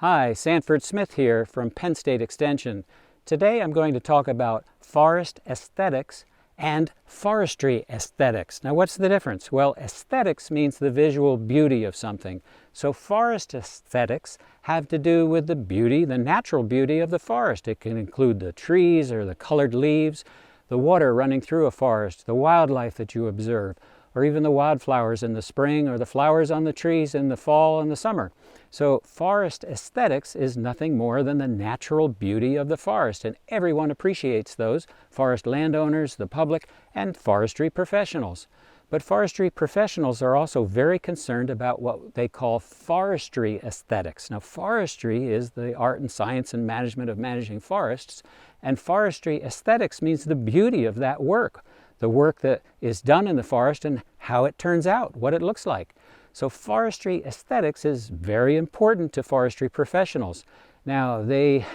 Hi, Sanford Smith here from Penn State Extension. Today I'm going to talk about forest aesthetics and forestry aesthetics. Now what's the difference? Well, aesthetics means the visual beauty of something. So forest aesthetics have to do with the beauty, the natural beauty of the forest. It can include the trees or the colored leaves, the water running through a forest, the wildlife that you observe, or even the wildflowers in the spring or the flowers on the trees in the fall and the summer. So forest aesthetics is nothing more than the natural beauty of the forest, and everyone appreciates those: forest landowners, the public, and forestry professionals. But forestry professionals are also very concerned about what they call forestry aesthetics. Now, forestry is the art and science and management of managing forests, and forestry aesthetics means the beauty of that work, the work that is done in the forest and how it turns out, what it looks like. So forestry aesthetics is very important to forestry professionals. Now, they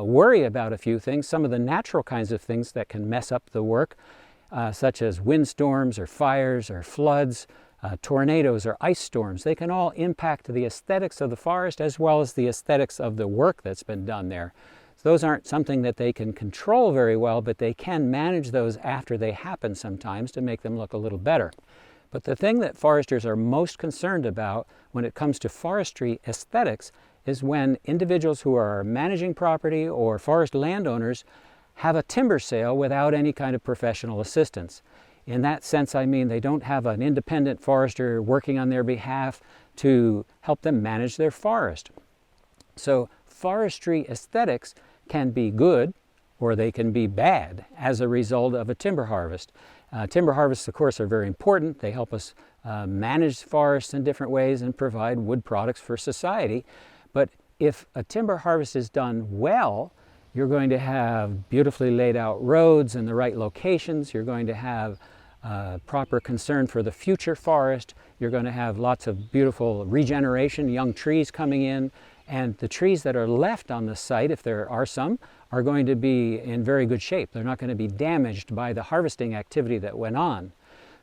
worry about a few things, some of the natural kinds of things that can mess up the work, such as windstorms or fires or floods, tornadoes or ice storms. They can all impact the aesthetics of the forest as well as the aesthetics of the work that's been done there. Those aren't something that they can control very well, but they can manage those after they happen sometimes to make them look a little better. But the thing that foresters are most concerned about when it comes to forestry aesthetics is when individuals who are managing property or forest landowners have a timber sale without any kind of professional assistance. In that sense, I mean they don't have an independent forester working on their behalf to help them manage their forest. So forestry aesthetics can be good or they can be bad as a result of a timber harvest. Timber harvests, of course, are very important. They help us manage forests in different ways and provide wood products for society. But if a timber harvest is done well, you're going to have beautifully laid out roads in the right locations. You're going to have proper concern for the future forest. You're going to have lots of beautiful regeneration, young trees coming in. And the trees that are left on the site, if there are some, are going to be in very good shape. They're not going to be damaged by the harvesting activity that went on.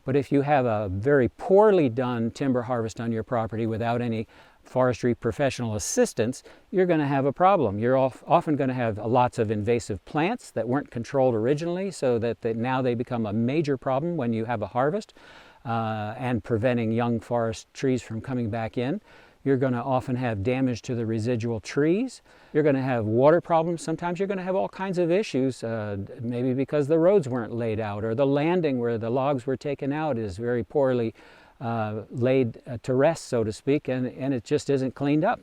But if you have a very poorly done timber harvest on your property without any forestry professional assistance, you're going to have a problem. You're often going to have lots of invasive plants that weren't controlled originally, so that now they become a major problem when you have a harvest and preventing young forest trees from coming back in. You're going to often have damage to the residual trees. You're going to have water problems. Sometimes you're going to have all kinds of issues, maybe because the roads weren't laid out, or the landing where the logs were taken out is very poorly laid to rest, so to speak, and it just isn't cleaned up.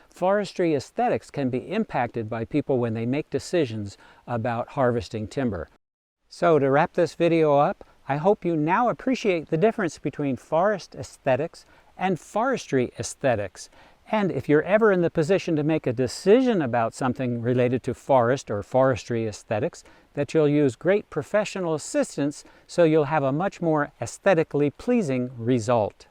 Forestry aesthetics can be impacted by people when they make decisions about harvesting timber. So to wrap this video up, I hope you now appreciate the difference between forest aesthetics and forestry aesthetics. And if you're ever in the position to make a decision about something related to forest or forestry aesthetics, that you'll use great professional assistance so you'll have a much more aesthetically pleasing result.